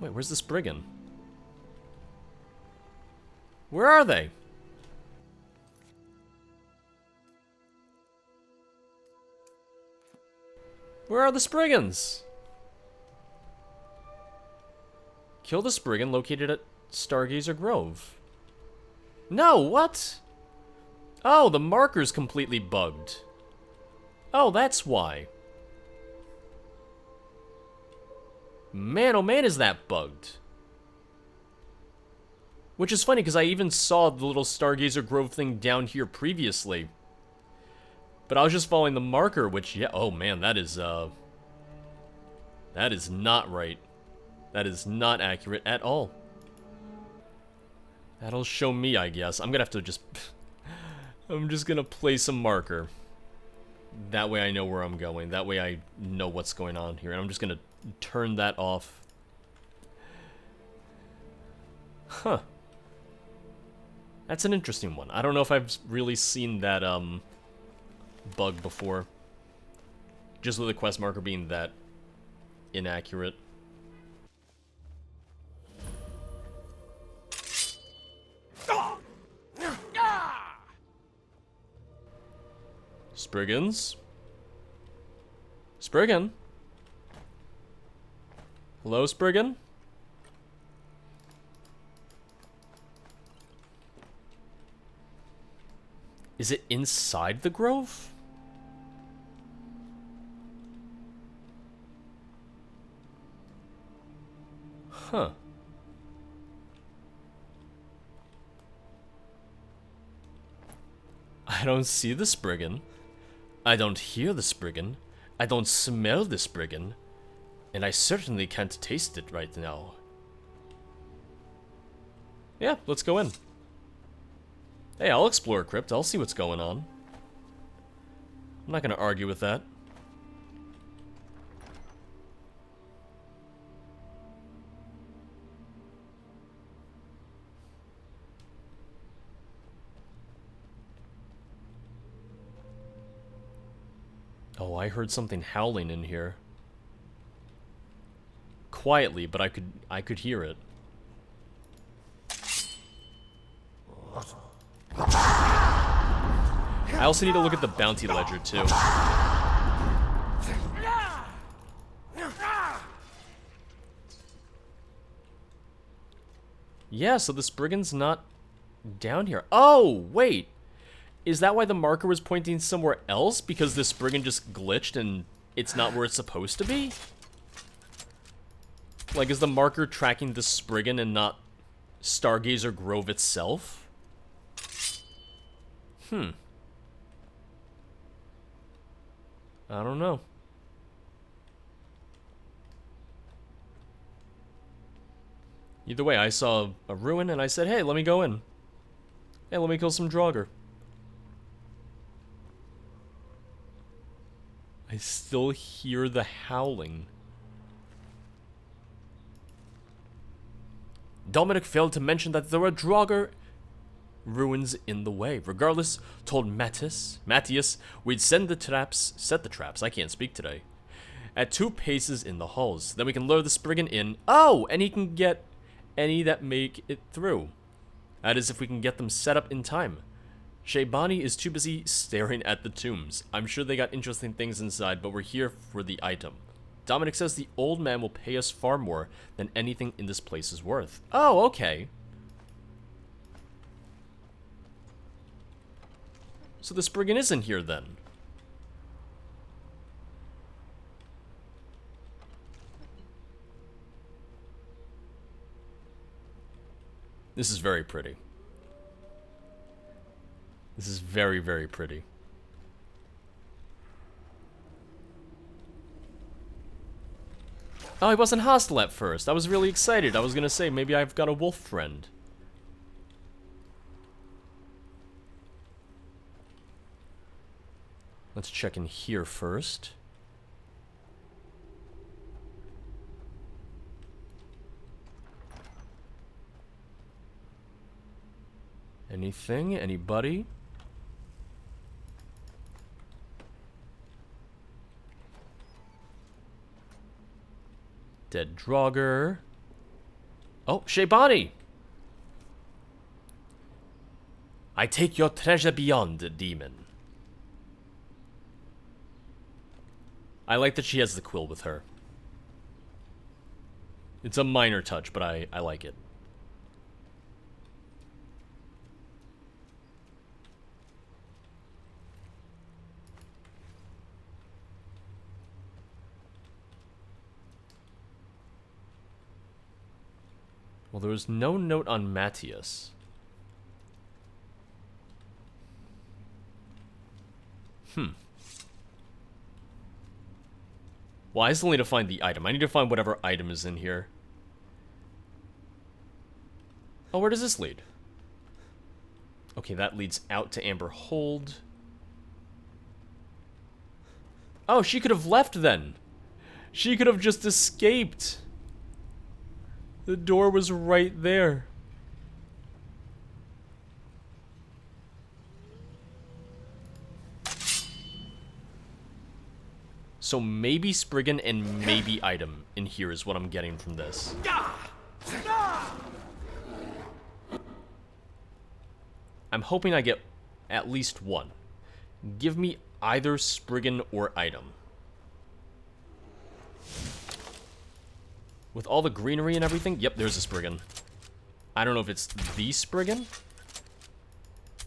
Wait, where's the spriggan? Where are they? Where are the spriggans? Kill the spriggan located at Stargazer Grove. No, what? Oh, the marker's completely bugged. Oh, that's why. Man, oh man, is that bugged. Which is funny, because I even saw the little Stargazer Grove thing down here previously. But I was just following the marker, which, yeah, oh man, that is not right. That is not accurate at all. That'll show me, I guess. I'm gonna have to just... I'm just gonna place a marker. That way I know where I'm going. That way I know what's going on here. And I'm just gonna turn that off. Huh. That's an interesting one. I don't know if I've really seen that, bug before. Just with the quest marker being that inaccurate. Spriggans? Spriggan? Hello, Spriggan? Is it inside the grove? Huh. I don't see the spriggan. I don't hear the spriggan. I don't smell the spriggan. And I certainly can't taste it right now. Yeah, let's go in. Hey, I'll explore Crypt. I'll see what's going on. I'm not gonna argue with that. Oh, I heard something howling in here. Quietly, but I could hear it. I also need to look at the bounty ledger too. Yeah, so the spriggan's not down here. Oh, wait. Is that why the marker was pointing somewhere else? Because the spriggan just glitched and it's not where it's supposed to be? Like, is the marker tracking the spriggan and not Stargazer Grove itself? I don't know. Either way, I saw a ruin and I said, hey, let me go in. Hey, let me kill some Draugr. I still hear the howling. Dominic failed to mention that there were Draugr ruins in the way. Regardless, told Matthias, we'd set the traps, I can't speak today, at 2 paces in the halls. Then we can lure the spriggan in. Oh, and he can get any that make it through. That is if we can get them set up in time. Shaybani is too busy staring at the tombs. I'm sure they got interesting things inside, but we're here for the item. Dominic says the old man will pay us far more than anything in this place is worth. Oh, okay. So the spriggan isn't here then. This is very pretty. This is very, very pretty. Oh, I wasn't hostile at first. I was really excited. I was gonna say, maybe I've got a wolf friend. Let's check in here first. Anything? Anybody? Dead Draugr. Oh, Shebani! I take your treasure beyond, demon. I like that she has the quill with her. It's a minor touch, but I like it. Well, there was no note on Matthias. Well, I still need to find the item. I need to find whatever item is in here. Oh, where does this lead? Okay, that leads out to Amber Hold. Oh, she could have left then. She could have just escaped. The door was right there. So maybe Spriggan and maybe item in here is what I'm getting from this. I'm hoping I get at least one. Give me either Spriggan or item. With all the greenery and everything, yep, there's a Spriggan. I don't know if it's the Spriggan,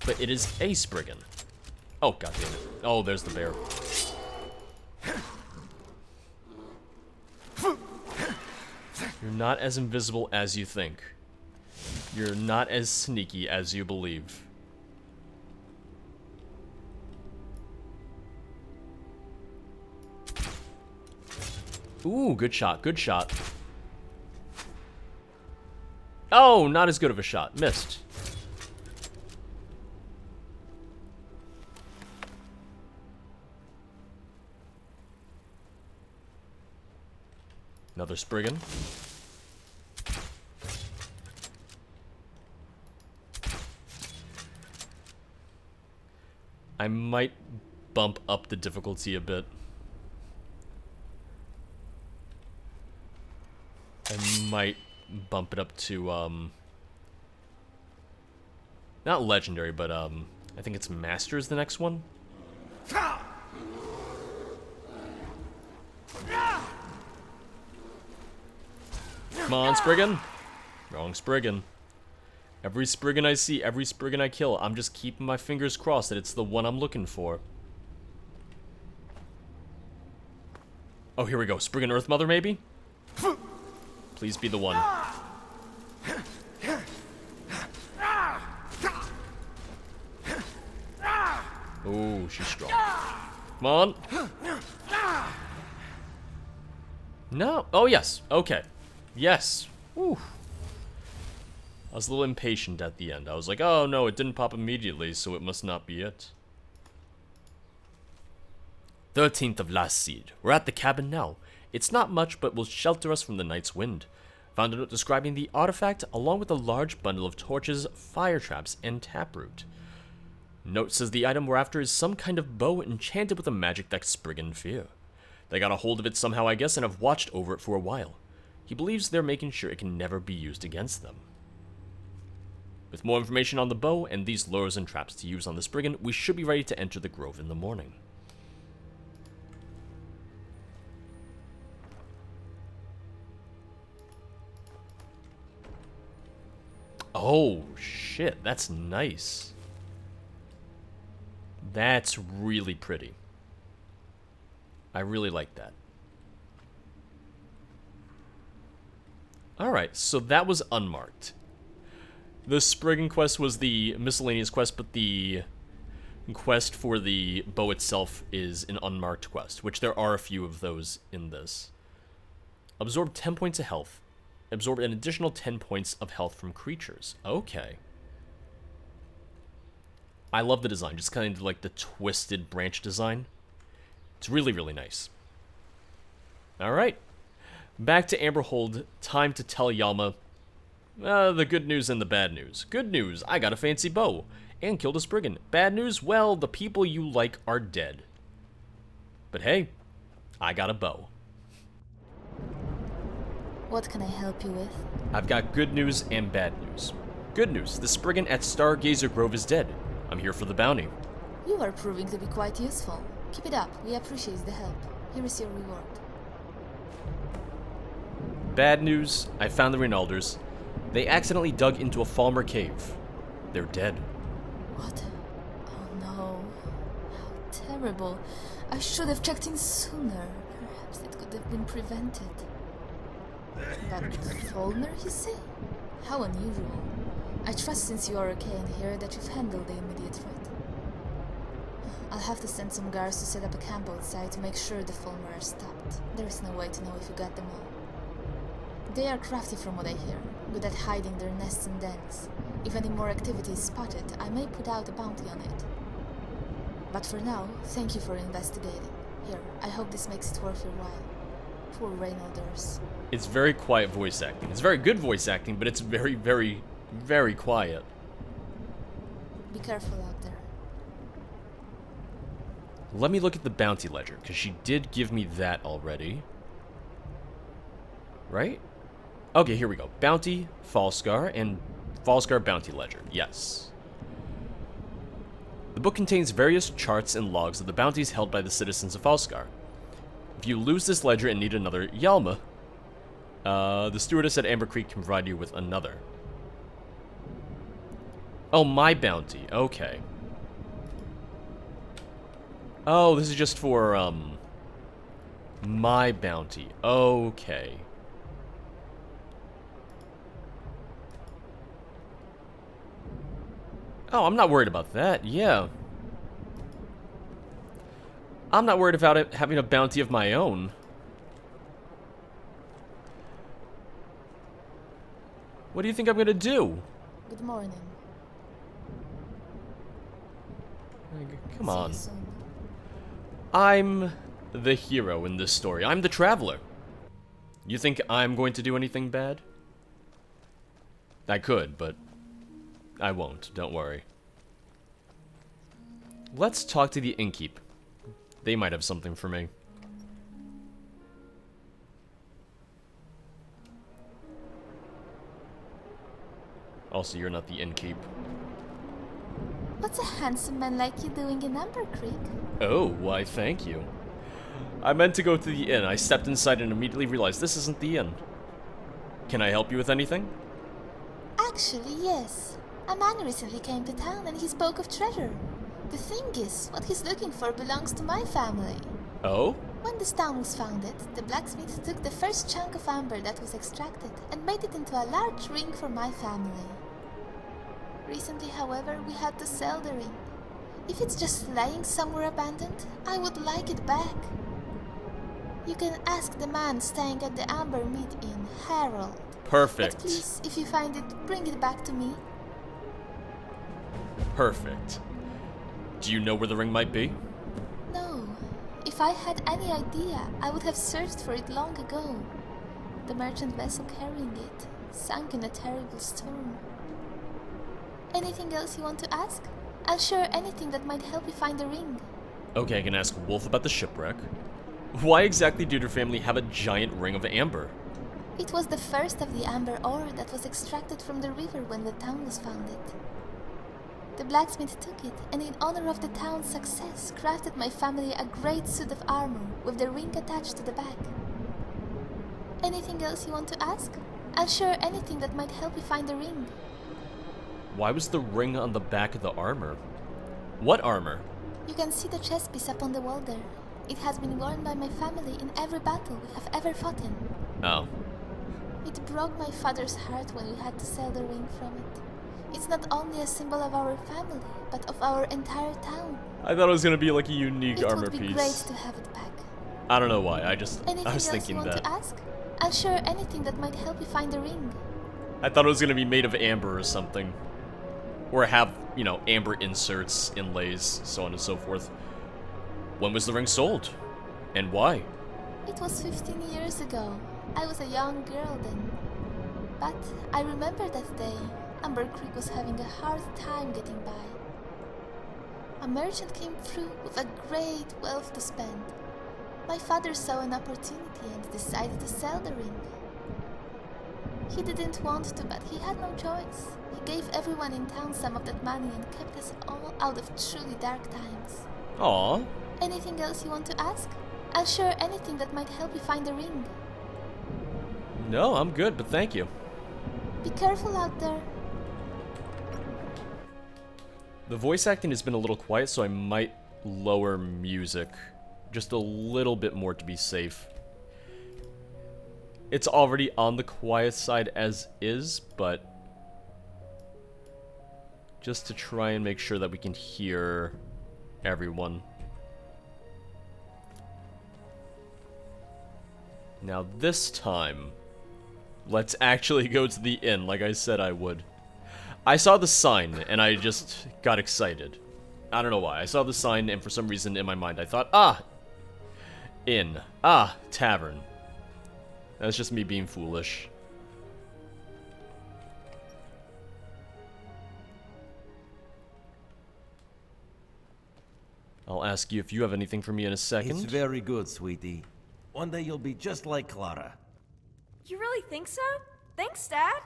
but it is a Spriggan. Oh, god damn it. Oh, there's the bear. You're not as invisible as you think. You're not as sneaky as you believe. Ooh, good shot, good shot. Oh, not as good of a shot. Missed. Another Spriggan. I might bump up the difficulty a bit. I might bump it up to, not legendary, but, I think it's Master's the next one. Come on, Spriggan. Wrong Spriggan. Every Spriggan I see, every Spriggan I kill, I'm just keeping my fingers crossed that it's the one I'm looking for. Oh, here we go. Spriggan Earth Mother, maybe? Please be the one. Oh, she's strong. Come on. No. Oh, yes. Okay. Yes. Whew. I was a little impatient at the end. I was like, oh no, it didn't pop immediately, so it must not be it. 13th of last seed. We're at the cabin now. It's not much, but will shelter us from the night's wind. Found a note describing the artifact, along with a large bundle of torches, fire traps, and taproot. Note says the item we're after is some kind of bow enchanted with a magic that Spriggan fear. They got a hold of it somehow, I guess, and have watched over it for a while. He believes they're making sure it can never be used against them. With more information on the bow and these lures and traps to use on the Spriggan, we should be ready to enter the grove in the morning. Oh, shit, that's nice. That's really pretty. I really like that. Alright, so that was unmarked. The Spriggan quest was the miscellaneous quest, but the quest for the bow itself is an unmarked quest, which there are a few of those in this. Absorb 10 points of health. Absorb an additional 10 points of health from creatures. Okay. I love the design, just kind of like the twisted branch design. It's really, really nice. Alright. Back to Amber Hold. Time to tell Yalma the good news and the bad news. Good news, I got a fancy bow and killed a Spriggan. Bad news, well, the people you like are dead. But hey, I got a bow. What can I help you with? I've got good news and bad news. Good news, the spriggan at Stargazer Grove is dead. I'm here for the bounty. You are proving to be quite useful. Keep it up. We appreciate the help. Here is your reward. Bad news, I found the Rinalders. They accidentally dug into a Falmer cave. They're dead. What? Oh no. How terrible. I should have checked in sooner. Perhaps it could have been prevented. But Falmer, you say? How unusual. I trust since you are okay in here that you've handled the immediate threat. I'll have to send some guards to set up a camp outside to make sure the Falmer are stopped. There is no way to know if you got them all. They are crafty from what I hear, good at hiding their nests and dens. If any more activity is spotted, I may put out a bounty on it. But for now, thank you for investigating. Here, I hope this makes it worth your while. Poor Reynalders. It's very quiet voice acting. It's very good voice acting, but it's very, very, very quiet. Be careful out there. Let me look at the bounty ledger, because she did give me that already. Right? Okay, here we go. Bounty, Falskaar, and Falskaar bounty ledger. Yes. The book contains various charts and logs of the bounties held by the citizens of Falskaar. If you lose this ledger and need another Yalma, the stewardess at Amber Creek can provide you with another. Oh, my bounty. Okay. Oh, this is just for, my bounty. Okay. Oh, I'm not worried about that. Yeah. I'm not worried about it having a bounty of my own. What do you think I'm gonna do? Good morning. Come on. I'm the hero in this story. I'm the traveler. You think I'm going to do anything bad? I could, but I won't. Don't worry. Let's talk to the innkeep. They might have something for me. Also, you're not the innkeep. What's a handsome man like you doing in Amber Creek? Oh, why thank you. I meant to go to the inn. I stepped inside and immediately realized this isn't the inn. Can I help you with anything? Actually, yes. A man recently came to town and he spoke of treasure. The thing is, what he's looking for belongs to my family. Oh? When this town was founded, the blacksmith took the first chunk of amber that was extracted and made it into a large ring for my family. Recently, however, we had to sell the ring. If it's just lying somewhere abandoned, I would like it back. You can ask the man staying at the Amber Mead Inn, Harold. Perfect. But please, if you find it, bring it back to me. Perfect. Do you know where the ring might be? No. If I had any idea, I would have searched for it long ago. The merchant vessel carrying it sank in a terrible storm. Anything else you want to ask? I'll share anything that might help you find the ring. Okay, I can ask Wolf about the shipwreck. Why exactly did your family have a giant ring of amber? It was the first of the amber ore that was extracted from the river when the town was founded. The blacksmith took it, and in honor of the town's success, crafted my family a great suit of armor with the ring attached to the back. Anything else you want to ask? I'll share anything that might help you find the ring. Why was the ring on the back of the armor? What armor? You can see the chest piece up on the wall there. It has been worn by my family in every battle we have ever fought in. Oh. It broke my father's heart when we had to sell the ring from it. It's not only a symbol of our family, but of our entire town. I thought it was gonna be like a unique armor piece. It would be great to have it back. I don't know why. I was Anything thinking else you want to ask? I'll share anything that might help you find the ring. I thought it was gonna be made of amber or something. Or have, you know, amber inserts, inlays, so on and so forth. When was the ring sold? And why? It was 15 years ago. I was a young girl then. But I remember that day. Amber Creek was having a hard time getting by. A merchant came through with a great wealth to spend. My father saw an opportunity and decided to sell the ring. He didn't want to, but he had no choice. He gave everyone in town some of that money and kept us all out of truly dark times. Aw. Anything else you want to ask? I'll share anything that might help you find the ring. No, I'm good, but thank you. Be careful out there. The voice acting has been a little quiet, so I might lower music just a little bit more to be safe. It's already on the quiet side as is, but just to try and make sure that we can hear everyone. Now this time, let's actually go to the inn like I said I would. I saw the sign and I just got excited. I don't know why. I saw the sign and for some reason in my mind I thought, ah, inn, ah, tavern. That's just me being foolish. I'll ask you if you have anything for me in a second. It's very good, sweetie. One day you'll be just like Clara. You really think so? Thanks, Dad.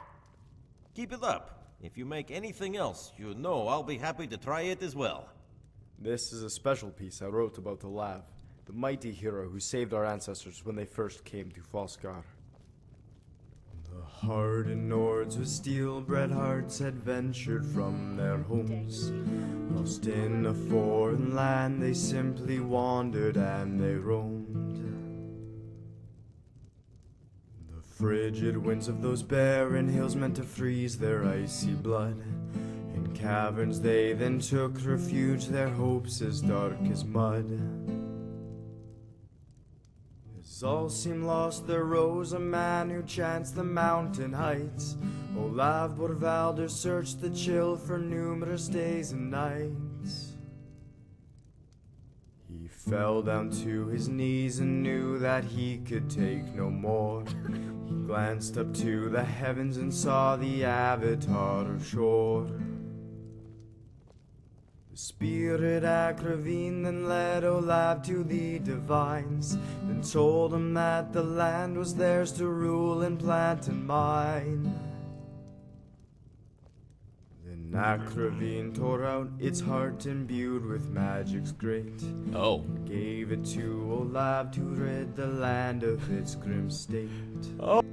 Keep it up. If you make anything else, you know I'll be happy to try it as well. This is a special piece I wrote about the Lav, the mighty hero who saved our ancestors when they first came to Falskaar. The hardened Nords with steel-bred hearts had ventured from their homes. Lost in a foreign land, they simply wandered and they roamed. The frigid winds of those barren hills meant to freeze their icy blood. In caverns they then took refuge, their hopes as dark as mud. As all seemed lost, there rose a man who chanced the mountain heights. Olav Borvalder searched the chill for numerous days and nights. He fell down to his knees and knew that he could take no more. He glanced up to the heavens and saw the avatar of Shore. Spirit Akravine then led Olav to the divines, then told him that the land was theirs to rule and plant and mine. Then Akravine tore out its heart imbued with magic's great. Oh. Gave it to Olav to rid the land of its grim state. Oh.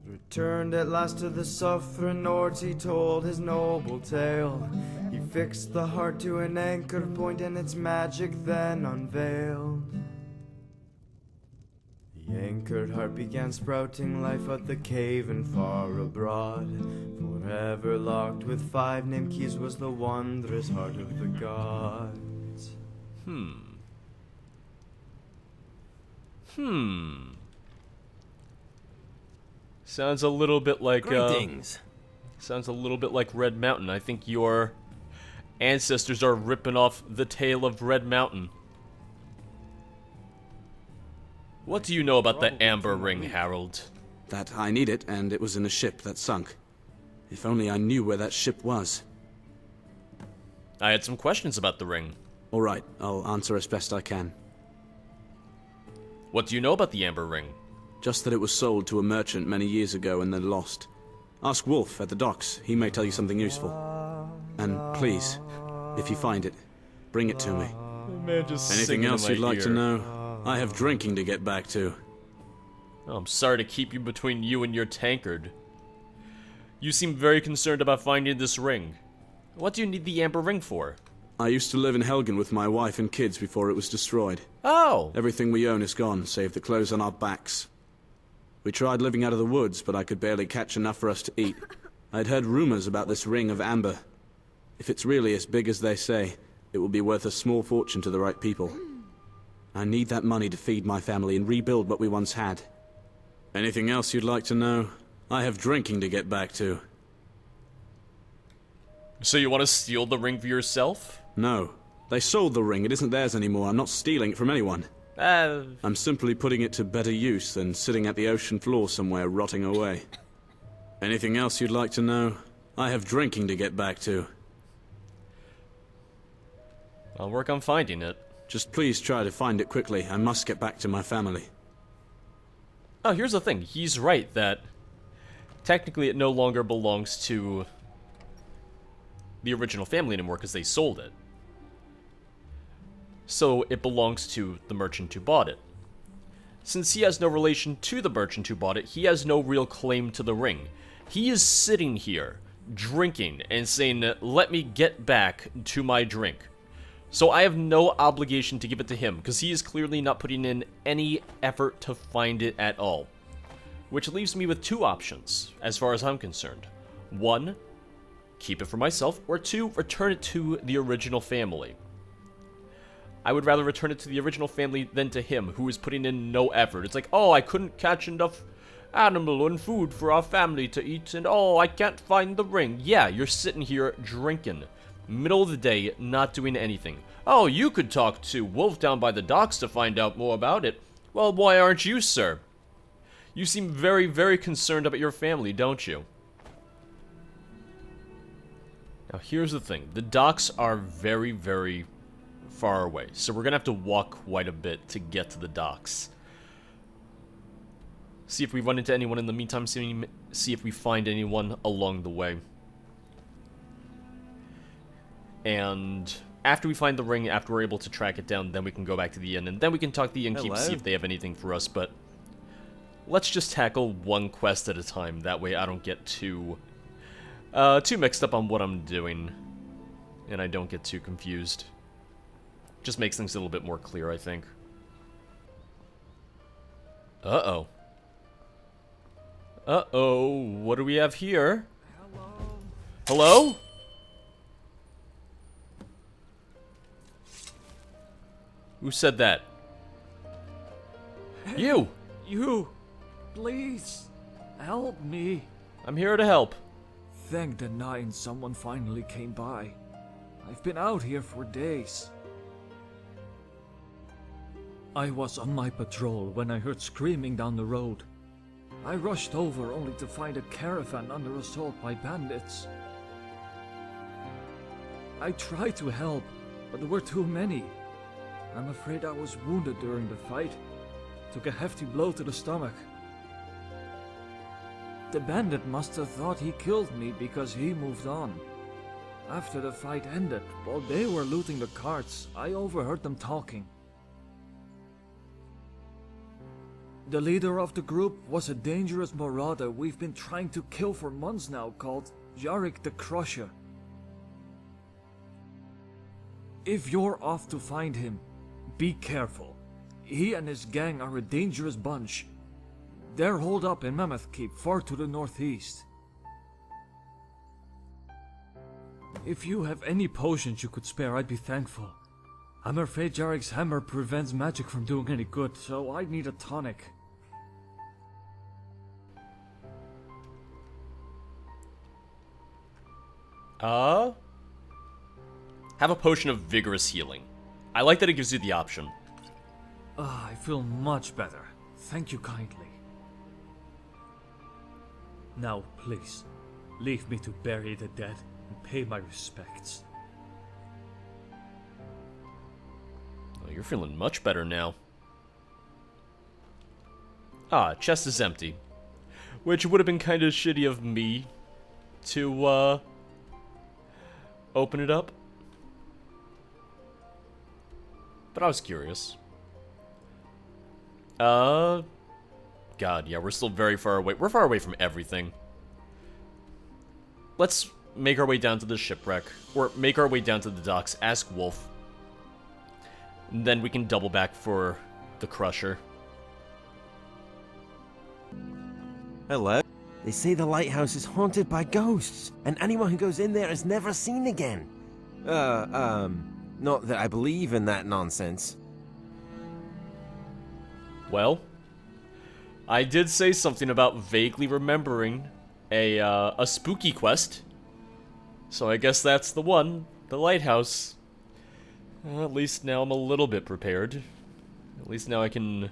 Returned at last to the suffering Nords, he told his noble tale. He fixed the heart to an anchored point and its magic then unveiled. The anchored heart began sprouting life out the cave and far abroad. Forever locked with 5 name keys was the wondrous heart of the gods. Sounds a little bit like, Greetings. sounds a little bit like Red Mountain. I think your ancestors are ripping off the tale of Red Mountain. What do you know about the Amber Ring, Harold? That I need it, and it was in a ship that sunk. If only I knew where that ship was. I had some questions about the ring. All right, I'll answer as best I can. What do you know about the Amber Ring? Just that it was sold to a merchant many years ago and then lost. Ask Wolf at the docks. He may tell you something useful. And please, if you find it, bring it to me. Man, just Anything else you'd like to know? I have drinking to get back to. Oh, I'm sorry to keep you between you and your tankard. You seem very concerned about finding this ring. What do you need the Amber Ring for? I used to live in Helgen with my wife and kids before it was destroyed. Oh! Everything we own is gone, save the clothes on our backs. We tried living out of the woods, but I could barely catch enough for us to eat. I'd heard rumors about this ring of amber. If it's really as big as they say, it will be worth a small fortune to the right people. I need that money to feed my family and rebuild what we once had. Anything else you'd like to know? I have drinking to get back to. So you want to steal the ring for yourself? No. They sold the ring. It isn't theirs anymore. I'm not stealing it from anyone. I'm simply putting it to better use than sitting at the ocean floor somewhere rotting away. Anything else you'd like to know? I have drinking to get back to. I'll work on finding it. Just please try to find it quickly. I must get back to my family. Oh, here's the thing. He's right that technically it no longer belongs to the original family anymore because they sold it. So it belongs to the merchant who bought it. Since he has no relation to the merchant who bought it, he has no real claim to the ring. He is sitting here, drinking, and saying, let me get back to my drink. So I have no obligation to give it to him, because he is clearly not putting in any effort to find it at all. Which leaves me with two options, as far as I'm concerned. One, keep it for myself, or two, return it to the original family. I would rather return it to the original family than to him, who is putting in no effort. It's like, oh, I couldn't catch enough animal and food for our family to eat, and oh, I can't find the ring. Yeah, you're sitting here drinking. Middle of the day, not doing anything. Oh, you could talk to Wolf down by the docks to find out more about it. Well, why aren't you, sir? You seem very, very concerned about your family, don't you? Now, here's the thing. The docks are very, very far away, so we're gonna have to walk quite a bit to get to the docks. See if we run into anyone in the meantime, see if we find anyone along the way. And after we find the ring, after we're able to track it down, then we can go back to the inn, and then we can talk to the innkeep, see if they have anything for us, but let's just tackle one quest at a time, that way I don't get too mixed up on what I'm doing, and I don't get too confused. Just makes things a little bit more clear, I think. Uh-oh. Uh-oh, what do we have here? Hello? Who said that? You! You! Please! Help me! I'm here to help. Thank the nine someone finally came by. I've been out here for days. I was on my patrol when I heard screaming down the road. I rushed over only to find a caravan under assault by bandits. I tried to help, but there were too many. I'm afraid I was wounded during the fight. Took a hefty blow to the stomach. The bandit must have thought he killed me because he moved on. After the fight ended, while they were looting the carts, I overheard them talking. The leader of the group was a dangerous marauder we've been trying to kill for months now, called Jarek the Crusher. If you're off to find him, be careful. He and his gang are a dangerous bunch. They're holed up in Mammoth Keep, far to the northeast. If you have any potions you could spare, I'd be thankful. I'm afraid Jarek's hammer prevents magic from doing any good, so I need a tonic. Have a potion of vigorous healing. I like that it gives you the option. I feel much better. Thank you kindly. Now, please, leave me to bury the dead and pay my respects. Oh, you're feeling much better now. Ah, chest is empty. Which would have been kind of shitty of me to, open it up. But I was curious. God, yeah, we're still very far away. We're far away from everything. Let's make our way down to the shipwreck, or make our way down to the docks, ask Wolf. And then we can double back for the Crusher. Hello? They say the lighthouse is haunted by ghosts, and anyone who goes in there is never seen again. Not that I believe in that nonsense. Well, I did say something about vaguely remembering a spooky quest. So I guess that's the one, the lighthouse. At least now I'm a little bit prepared. At least now I can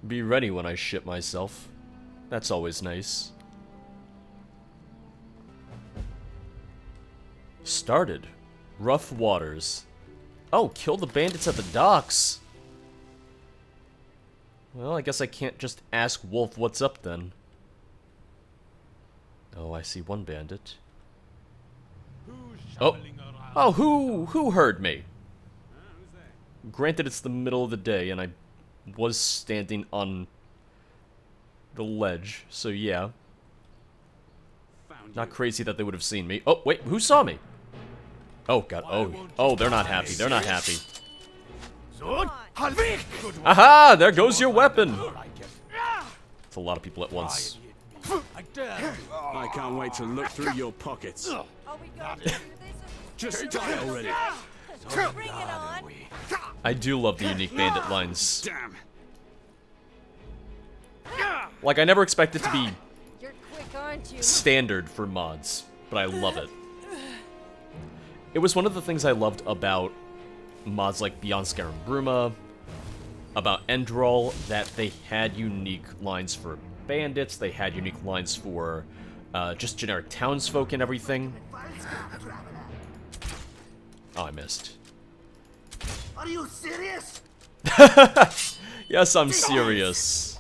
be ready when I shit myself. That's always nice. Started. Rough waters. Oh, kill the bandits at the docks. Well, I guess I can't just ask Wolf what's up then. Oh, I see one bandit. Oh, oh, who heard me? Granted, it's the middle of the day, and I was standing on the ledge, so yeah. Not crazy that they would have seen me. Oh, wait, who saw me? Oh, God, oh, they're not happy, they're not happy. Aha, there goes your weapon! It's a lot of people at once. I can't wait to look through your pockets. Are we going to do this? Just die already. Bring it on. I do love the unique bandit lines. Damn. Like, I never expect it to be You're quick, aren't you? standard for mods, but I love it. It was one of the things I loved about mods like Beyond Skyrim Bruma, about Endrol, that they had unique lines for bandits, they had unique lines for just generic townsfolk and everything. Oh, I missed. Are you serious? Yes, I'm serious.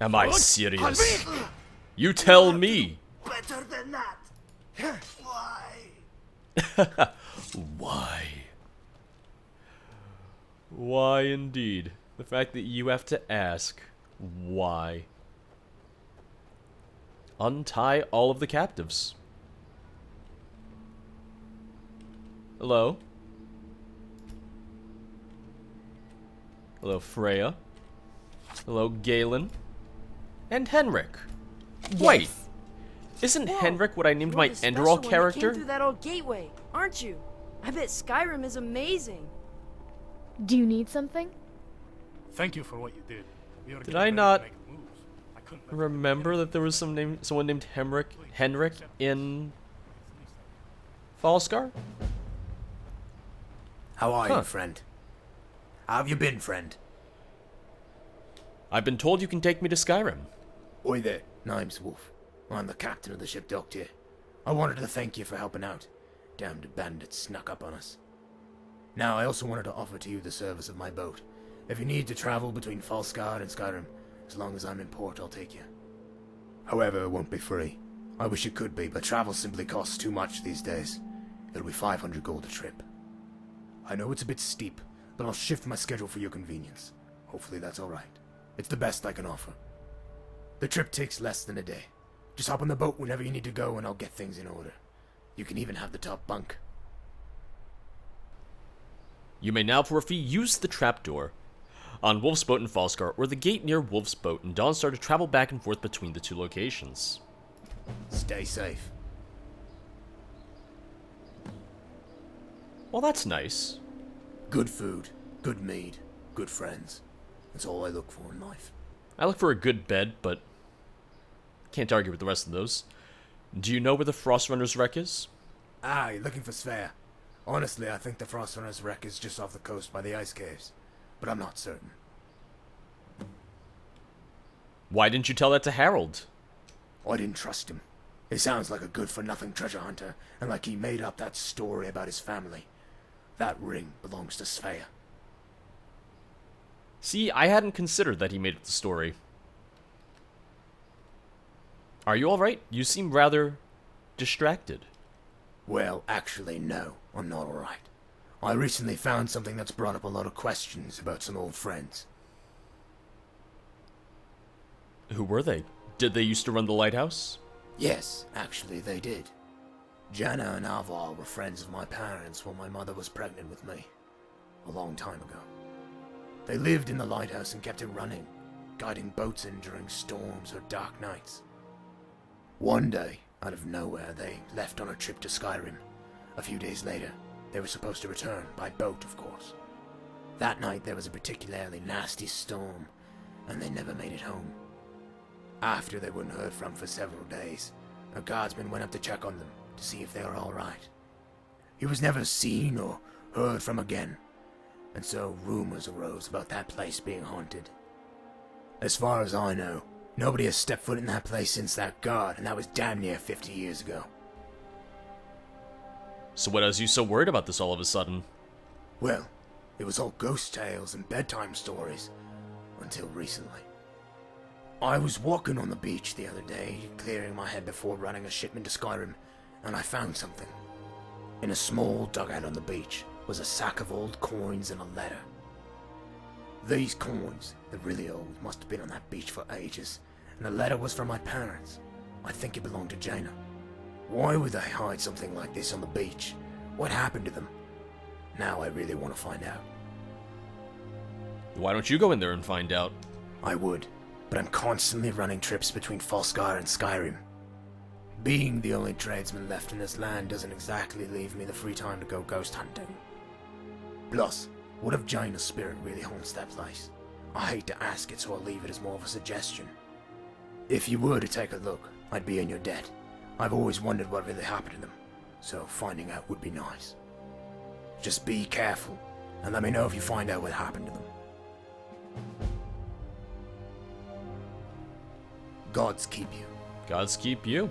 Am I serious? You tell me. Better than that. Why? Why? Why indeed? The fact that you have to ask why. Untie all of the captives. Hello? Hello, Freya. Hello, Galen. And Henrik. Wait. Isn't Henrik what I named my Enderall character? You came through that old gateway, aren't you? I bet Skyrim is amazing. Do you need something? Thank you for what you did. Did I not remember that there was someone named Henrik in Falskaar? How are you, friend? How have you been, friend? I've been told you can take me to Skyrim. Oi there, name's Wolf. I'm the captain of the ship docked here. I wanted to thank you for helping out. Damned bandits snuck up on us. Now, I also wanted to offer to you the service of my boat. If you need to travel between Falskaar and Skyrim, as long as I'm in port, I'll take you. However, it won't be free. I wish it could be, but travel simply costs too much these days. It'll be 500 gold a trip. I know it's a bit steep, but I'll shift my schedule for your convenience. Hopefully that's alright. It's the best I can offer. The trip takes less than a day. Just hop on the boat whenever you need to go and I'll get things in order. You can even have the top bunk. You may now for a fee use the trapdoor on Wolf's boat in Falskaar or the gate near Wolf's boat in Dawnstar to travel back and forth between the two locations. Stay safe. Well, that's nice. Good food, good mead, good friends. That's all I look for in life. I look for a good bed, but can't argue with the rest of those. Do you know where the Frostrunner's wreck is? Ah, you're looking for Svea. Honestly, I think the Frostrunner's wreck is just off the coast by the ice caves, but I'm not certain. Why didn't you tell that to Harold? I didn't trust him. He sounds like a good-for-nothing treasure hunter, and like he made up that story about his family. That ring belongs to Svea. See, I hadn't considered that he made up the story. Are you alright? You seem rather distracted. Well, actually, no, I'm not alright. I recently found something that's brought up a lot of questions about some old friends. Who were they? Did they used to run the lighthouse? Yes, actually they did. Jana and Avar were friends of my parents when my mother was pregnant with me. A long time ago. They lived in the lighthouse and kept it running, guiding boats in during storms or dark nights. One day, out of nowhere, they left on a trip to Skyrim. A few days later, they were supposed to return, by boat of course. That night there was a particularly nasty storm, and they never made it home. After they weren't heard from for several days, a guardsman went up to check on them, to see if they were alright. He was never seen or heard from again, and so rumors arose about that place being haunted. As far as I know, nobody has stepped foot in that place since that guard, and that was damn near 50 years ago. So what has you so worried about this all of a sudden? Well, It was all ghost tales and bedtime stories, until recently. I was walking on the beach the other day, clearing my head before running a shipment to Skyrim, and I found something. In a small dugout on the beach was a sack of old coins and a letter. These coins, they're really old, must have been on that beach for ages, and the letter was from my parents. I think it belonged to Jaina. Why would they hide something like this on the beach? What happened to them? Now I really want to find out. Why don't you go in there and find out? I would, but I'm constantly running trips between Falskaar and Skyrim. Being the only tradesman left in this land doesn't exactly leave me the free time to go ghost hunting. Plus, what if Jaina's spirit really haunts that place? I hate to ask it, so I'll leave it as more of a suggestion. If you were to take a look, I'd be in your debt. I've always wondered what really happened to them, so finding out would be nice. Just be careful, and let me know if you find out what happened to them. Gods keep you. Gods keep you.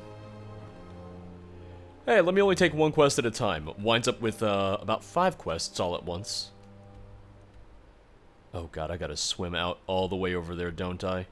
Hey, let me only take one quest at a time. Winds up with about 5 quests all at once. Oh god, I gotta swim out all the way over there, don't I?